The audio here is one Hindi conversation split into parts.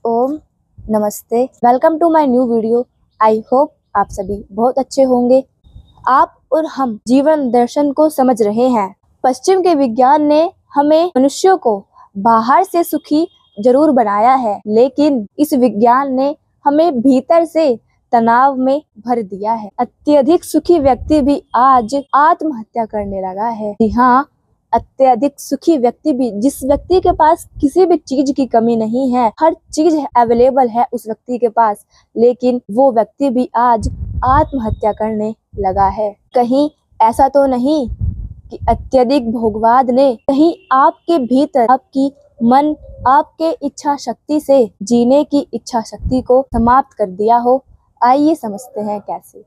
ओम नमस्ते। Welcome to my new video. I hope आप सभी बहुत अच्छे होंगे। आप और हम जीवन दर्शन को समझ रहे हैं। पश्चिम के विज्ञान ने हमें मनुष्यों को बाहर से सुखी जरूर बनाया है, लेकिन इस विज्ञान ने हमें भीतर से तनाव में भर दिया है। अत्यधिक सुखी व्यक्ति भी आज आत्महत्या करने लगा है। जी हाँ, अत्यधिक सुखी व्यक्ति भी, जिस व्यक्ति के पास किसी भी चीज की कमी नहीं है, हर चीज अवेलेबल है उस व्यक्ति के पास, लेकिन वो व्यक्ति भी आज आत्महत्या करने लगा है। कहीं ऐसा तो नहीं कि अत्यधिक भोगवाद ने कहीं आपके भीतर आपकी मन, आपके इच्छा शक्ति से जीने की इच्छा शक्ति को समाप्त कर दिया हो। आइए समझते हैं कैसे।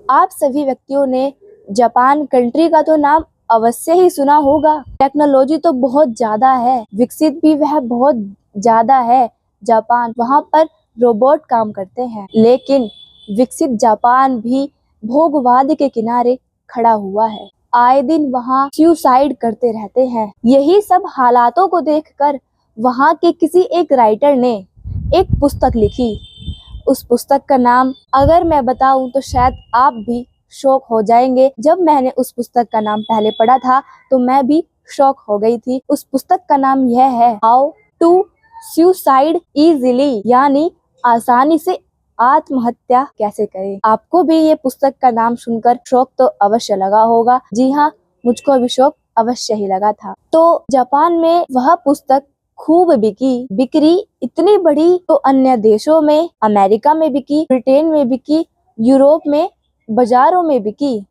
आप सभी व्यक्तियों ने जापान कंट्री का तो नाम अवश्य ही सुना होगा। टेक्नोलॉजी तो बहुत ज्यादा है, विकसित भी वह बहुत ज्यादा है जापान। वहाँ पर रोबोट काम करते हैं, लेकिन विकसित जापान भी भोगवाद के किनारे खड़ा हुआ है। आए दिन वहाँ सुसाइड करते रहते हैं। यही सब हालातों को देखकर वहाँ के किसी एक राइटर ने एक पुस्तक लिखी। उस पुस्तक का नाम अगर मैं बताऊं तो शायद आप भी शॉक हो जाएंगे। जब मैंने उस पुस्तक का नाम पहले पढ़ा था तो मैं भी शॉक हो गई थी। उस पुस्तक का नाम यह है हाउ टू सुसाइड इजीली, यानी आसानी से आत्महत्या कैसे करें। आपको भी ये पुस्तक का नाम सुनकर शौक तो अवश्य लगा होगा। जी हाँ, मुझको भी शौक अवश्य ही लगा था। तो जापान में वह पुस्तक खूब बिक्री इतनी बड़ी तो अन्य देशों में, अमेरिका में बिकी, ब्रिटेन में बिकी, यूरोप में बाजारों में बिकी।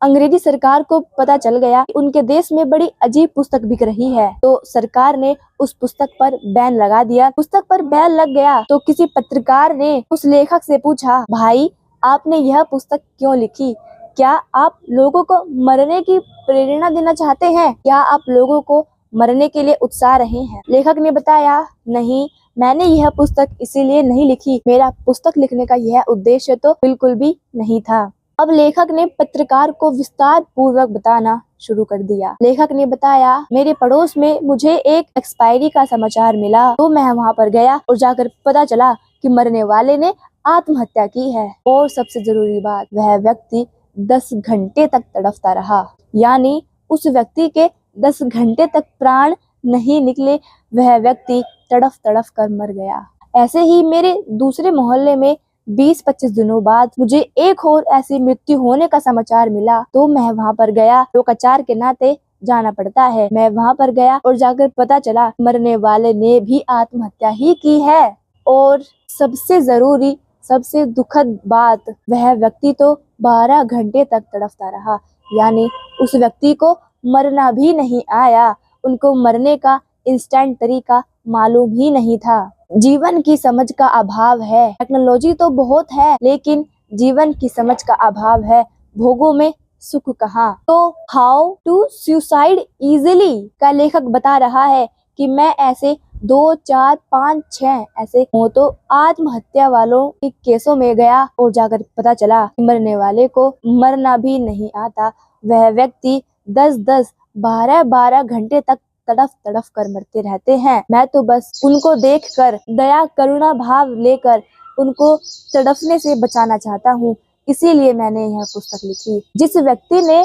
अंग्रेजी सरकार को पता चल गया कि उनके देश में बड़ी अजीब पुस्तक बिक रही है, तो सरकार ने उस पुस्तक पर बैन लगा दिया। पुस्तक पर बैन लग गया तो किसी पत्रकार ने उस लेखक से पूछा, भाई आपने यह पुस्तक क्यों लिखी? क्या आप लोगों को मरने की प्रेरणा देना चाहते हैं? क्या आप लोगों को मरने के लिए उत्साह रहे हैं? लेखक ने बताया, नहीं, मैंने यह पुस्तक इसीलिए नहीं लिखी, मेरा पुस्तक लिखने का यह उद्देश्य तो बिल्कुल भी नहीं था। अब लेखक ने पत्रकार को विस्तार पूर्वक बताना शुरू कर दिया। लेखक ने बताया, मेरे पड़ोस में मुझे एक एक्सपायरी का समाचार मिला, तो मैं वहां पर गया और जाकर पता चला कि मरने वाले ने आत्महत्या की है। और सबसे जरूरी बात, वह व्यक्ति 10 घंटे तक तड़पता रहा, यानी उस व्यक्ति के 10 घंटे तक प्राण नहीं निकले। वह व्यक्ति तड़फ तड़फ कर मर गया। ऐसे ही मेरे दूसरे मोहल्ले में 20-25 दिनों बाद मुझे एक और ऐसी मृत्यु होने का समाचार मिला, तो मैं वहां पर गया। लोकाचार के नाते जाना पड़ता है। मैं वहां पर गया और जाकर पता चला मरने वाले ने भी आत्महत्या ही की है। और सबसे जरूरी, सबसे दुखद बात, वह व्यक्ति तो 12 घंटे तक तड़पता रहा, यानी उस व्यक्ति को मरना भी नहीं आया। उनको मरने का इंस्टेंट तरीका मालूम ही नहीं था। जीवन की समझ का अभाव है। टेक्नोलॉजी तो बहुत है, लेकिन जीवन की समझ का अभाव है। भोगों में सुख कहाँ। तो हाउ टू सुसाइड इजीली का लेखक बता रहा है कि मैं ऐसे 2, 4, 5, 6 ऐसे हो तो आत्महत्या वालों के केसों में गया और जाकर पता चला कि मरने वाले को मरना भी नहीं आता। वह व्यक्ति 10-10, 12-12 घंटे तक तड़फ तड़फ कर मरते रहते हैं। मैं तो बस उनको देखकर दया करुणा भाव लेकर उनको तड़फने से बचाना चाहता हूँ, इसीलिए मैंने यह पुस्तक लिखी। जिस व्यक्ति ने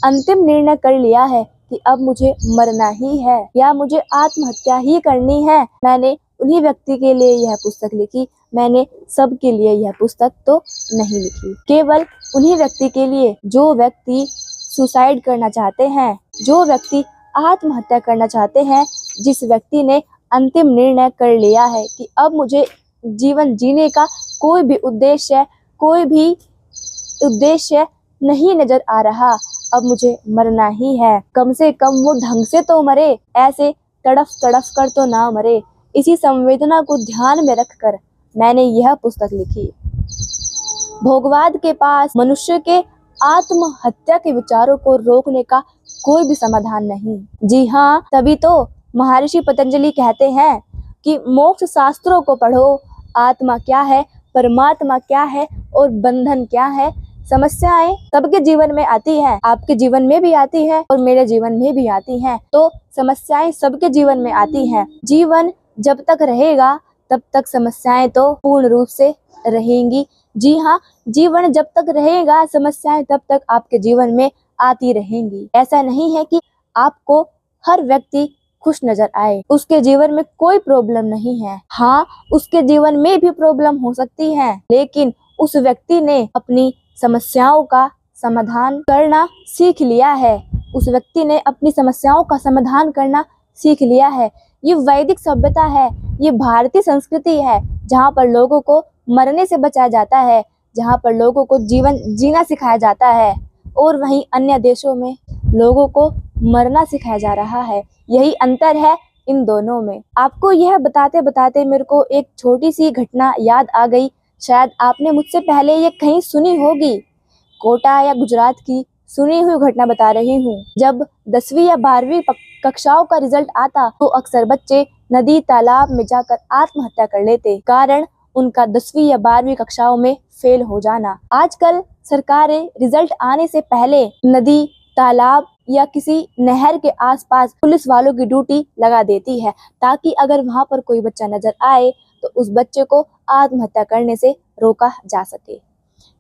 अंतिम निर्णय कर लिया है कि अब मुझे मरना ही है या मुझे आत्महत्या ही करनी है, मैंने उन्हीं व्यक्ति के लिए यह पुस्तक लिखी। मैंने सबके लिए यह पुस्तक तो नहीं लिखी, केवल उन्हीं व्यक्ति के लिए जो व्यक्ति सुसाइड करना चाहते हैं, जो व्यक्ति आत्महत्या करना चाहते हैं, जिस व्यक्ति ने अंतिम निर्णय कर लिया है कि अब मुझे जीवन जीने का कोई भी उद्देश्य नहीं नजर आ रहा, अब मुझे मरना ही है। कम से कम वो ढंग से तो मरे, ऐसे तड़फ तड़फ कर तो ना मरे। इसी संवेदना को ध्यान में रखकर मैंने यह पुस्तक लिखी। भोगवाद के पास मनुष्य के आत्महत्या के विचारों को रोकने का कोई भी समाधान नहीं। जी हाँ, तभी तो महर्षि पतंजलि कहते हैं कि मोक्ष शास्त्रों को पढ़ो। आत्मा क्या है, परमात्मा क्या है और बंधन क्या है। समस्याएं सबके जीवन में आती है, आपके जीवन में भी आती है और मेरे जीवन में भी आती हैं। तो समस्याएं सबके जीवन में आती हैं। जीवन जब तक रहेगा तब तक समस्याएं तो पूर्ण रूप से रहेंगी। जी हाँ, जीवन जब तक रहेगा समस्याएं तब तक आपके जीवन में आती रहेंगी। ऐसा नहीं है कि आपको हर व्यक्ति खुश नजर आए, उसके जीवन में कोई प्रॉब्लम नहीं है। हाँ, उसके जीवन में भी प्रॉब्लम हो सकती है, लेकिन उस व्यक्ति ने अपनी समस्याओं का समाधान करना सीख लिया है। उस व्यक्ति ने अपनी समस्याओं का समाधान करना सीख लिया है। ये वैदिक सभ्यता है, ये भारतीय संस्कृति है, जहाँ पर लोगों को मरने से बचाया जाता है, जहाँ पर लोगों को जीवन जीना सिखाया जाता है, और वहीं अन्य देशों में लोगों को मरना सिखाया जा रहा है। यही अंतर है इन दोनों में। आपको यह बताते बताते मेरे को एक छोटी सी घटना याद आ गई। शायद आपने मुझसे पहले ये कहीं सुनी होगी। कोटा या गुजरात की सुनी हुई घटना बता रही हूँ। जब 10वीं या 12वीं कक्षाओं का रिजल्ट आता तो अक्सर बच्चे नदी तालाब में जाकर आत्महत्या कर लेते, कारण उनका 10वीं या 12वीं कक्षाओं में फेल हो जाना। आजकल सरकारें रिजल्ट आने से पहले नदी तालाब या किसी नहर के आसपास पुलिस वालों की ड्यूटी लगा देती है, ताकि अगर वहां पर कोई बच्चा नजर आए तो उस बच्चे को आत्महत्या करने से रोका जा सके।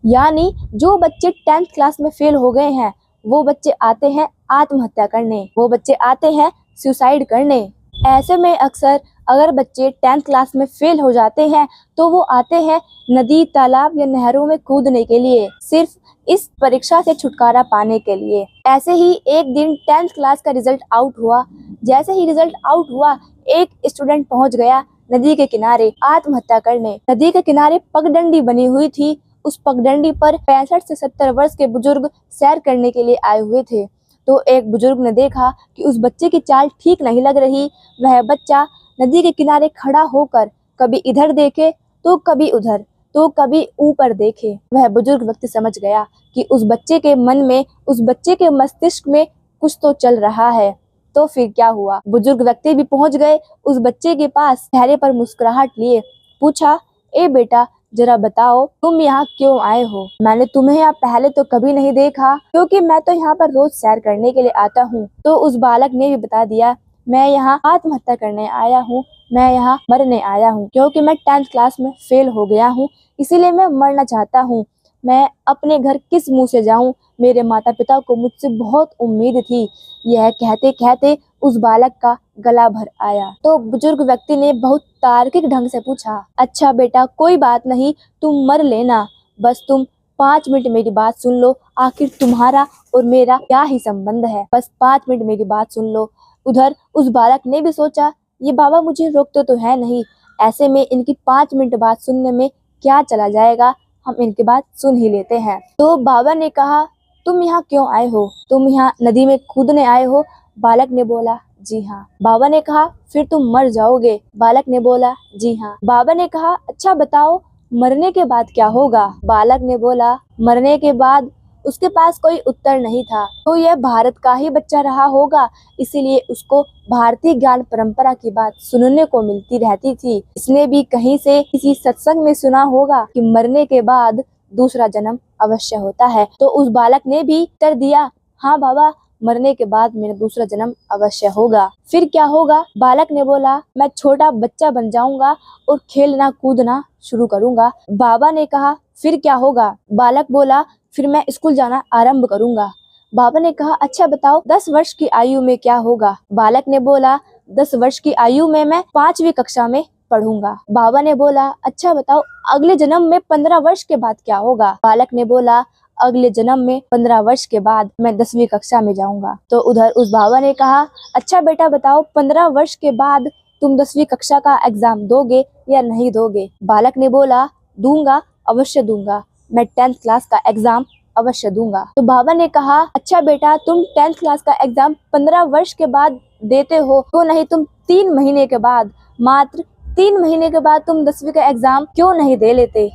यानी जो बच्चे 10th क्लास में फेल हो गए हैं वो बच्चे आते हैं आत्महत्या करने, वो बच्चे आते हैं सुसाइड करने। ऐसे में अक्सर अगर बच्चे 10th क्लास में फेल हो जाते हैं तो वो आते हैं नदी तालाब या नहरों में कूदने के लिए, सिर्फ इस परीक्षा से छुटकारा पाने के लिए। ऐसे ही एक दिन 10th क्लास का रिजल्ट आउट हुआ। जैसे ही रिजल्ट आउट हुआ, एक स्टूडेंट पहुंच गया नदी के किनारे आत्महत्या करने। नदी के किनारे पगडंडी बनी हुई थी। उस पगडंडी पर 65 से 70 वर्ष के बुजुर्ग सैर करने के लिए आए हुए थे। तो एक बुजुर्ग ने देखा कि उस बच्चे की चाल ठीक नहीं लग रही। वह बच्चा नदी के किनारे खड़ा होकर कभी इधर देखे तो कभी उधर, तो कभी ऊपर देखे। वह बुजुर्ग व्यक्ति समझ गया कि उस बच्चे के मन में, उस बच्चे के मस्तिष्क में कुछ तो चल रहा है। तो फिर क्या हुआ, बुजुर्ग व्यक्ति भी पहुंच गए उस बच्चे के पास। चेहरे पर मुस्कुराहट लिए पूछा, ए बेटा, जरा बताओ तुम यहाँ क्यों आए हो? मैंने तुम्हें यहाँ पहले तो कभी नहीं देखा, क्योंकि मैं तो यहाँ पर रोज सैर करने के लिए आता हूँ। तो उस बालक ने भी बता दिया, मैं यहाँ आत्महत्या करने आया हूँ, मैं यहाँ मरने आया हूँ, क्योंकि मैं 10th क्लास में फेल हो गया हूँ, इसीलिए मैं मरना चाहता हूँ। मैं अपने घर किस मुंह से जाऊं? मेरे माता पिता को मुझसे बहुत उम्मीद थी। यह कहते कहते उस बालक का गला भर आया। तो बुजुर्ग व्यक्ति ने बहुत तार्किक ढंग से पूछा, अच्छा बेटा, कोई बात नहीं, तुम मर लेना, बस तुम 5 मिनट मेरी बात सुन लो। आखिर तुम्हारा और मेरा क्या ही संबंध है? बस 5 मिनट मेरी बात सुन लो। उधर उस बालक ने भी सोचा, ये बाबा मुझे रोकते तो है नहीं, ऐसे में इनकी 5 मिनट बात सुनने में क्या चला जाएगा, हम इनकी बात सुन ही लेते हैं। तो बाबा ने कहा, तुम यहाँ क्यों आए हो? तुम यहाँ नदी में कूदने आए हो? बालक ने बोला, जी हाँ। बाबा ने कहा, फिर तुम मर जाओगे? बालक ने बोला, जी हाँ। बाबा ने कहा, अच्छा बताओ मरने के बाद क्या होगा? बालक ने बोला, मरने के बाद? उसके पास कोई उत्तर नहीं था। तो यह भारत का ही बच्चा रहा होगा, इसीलिए उसको भारतीय ज्ञान परंपरा की बात सुनने को मिलती रहती थी। इसने भी कहीं से किसी सत्संग में सुना होगा कि मरने के बाद दूसरा जन्म अवश्य होता है। तो उस बालक ने भी उत्तर दिया, हाँ बाबा, मरने के बाद मेरा दूसरा जन्म अवश्य होगा। फिर क्या होगा? बालक ने बोला, मैं छोटा बच्चा बन जाऊंगा और खेलना कूदना शुरू करूंगा। बाबा ने कहा, फिर क्या होगा? बालक बोला, फिर मैं स्कूल जाना आरंभ करूंगा। बाबा ने कहा, अच्छा बताओ 10 वर्ष की आयु में क्या होगा? बालक ने बोला, 10 वर्ष की आयु में मैं 5वीं कक्षा में पढ़ूंगा। बाबा ने बोला, अच्छा बताओ अगले जन्म में 15 वर्ष के बाद क्या होगा? बालक ने बोला, अगले जन्म में 15 वर्ष के बाद मैं 10वीं कक्षा में जाऊंगा। तो उधर उस बाबा ने कहा, अच्छा बेटा बताओ 15 वर्ष के बाद तुम 10वीं कक्षा का एग्जाम दोगे या नहीं दोगे? बालक ने बोला, दूंगा, अवश्य दूंगा, मैं 10th क्लास का एग्जाम अवश्य दूंगा। तो बाबा ने कहा, अच्छा बेटा, तुम 10th क्लास का एग्जाम 15 वर्ष के बाद देते हो, तो नहीं तुम 3 महीने के बाद, मात्र 3 महीने के बाद तुम 10वीं का एग्जाम क्यों नहीं दे लेते?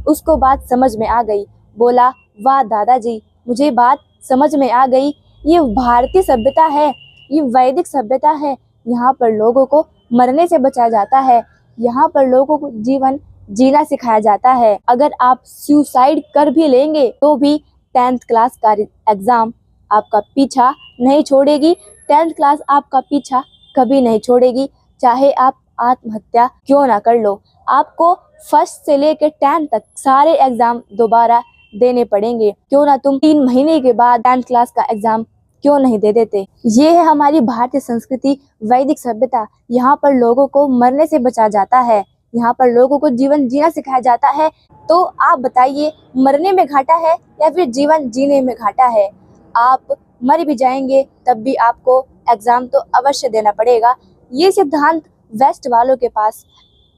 उसको बात समझ में आ गई। बोला, वाह दादाजी, मुझे बात समझ में आ गई। ये भारतीय सभ्यता है, ये वैदिक सभ्यता है। यहाँ पर लोगों को मरने से बचाया जाता है, यहाँ पर लोगों को जीवन जीना सिखाया जाता है। अगर आप सुसाइड कर भी लेंगे तो भी 10th क्लास का एग्जाम आपका पीछा नहीं छोड़ेगी। 10th क्लास आपका पीछा कभी नहीं छोड़ेगी, चाहे आप आत्महत्या क्यों ना कर लो। आपको फर्स्ट से लेकर 10 तक सारे एग्जाम दोबारा देने पड़ेंगे। क्यों ना तुम 3 महीने के बाद 10th क्लास का एग्जाम क्यों नहीं दे देते। ये है हमारी भारतीय संस्कृति, वैदिक सभ्यता। यहाँ पर लोगों को मरने से बचा जाता है, यहाँ पर लोगों को जीवन जीना सिखाया जाता है। तो आप बताइए, मरने में घाटा है या फिर जीवन जीने में घाटा है। आप मर भी जाएंगे तब भी आपको एग्जाम तो अवश्य देना पड़ेगा। ये सिद्धांत वेस्ट वालों के पास,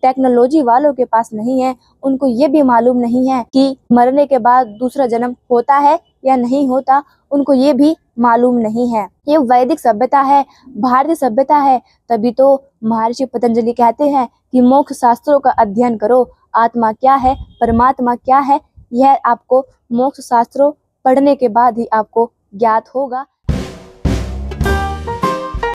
टेक्नोलॉजी वालों के पास नहीं है। उनको ये भी मालूम नहीं है कि मरने के बाद दूसरा जन्म होता है या नहीं होता, उनको ये भी मालूम नहीं है। ये वैदिक सभ्यता है, भारतीय सभ्यता है। तभी तो महर्षि पतंजलि कहते हैं कि मोक्ष शास्त्रों का अध्ययन करो। आत्मा क्या है, परमात्मा क्या है, यह आपको मोक्ष शास्त्रों पढ़ने के बाद ही आपको ज्ञात होगा।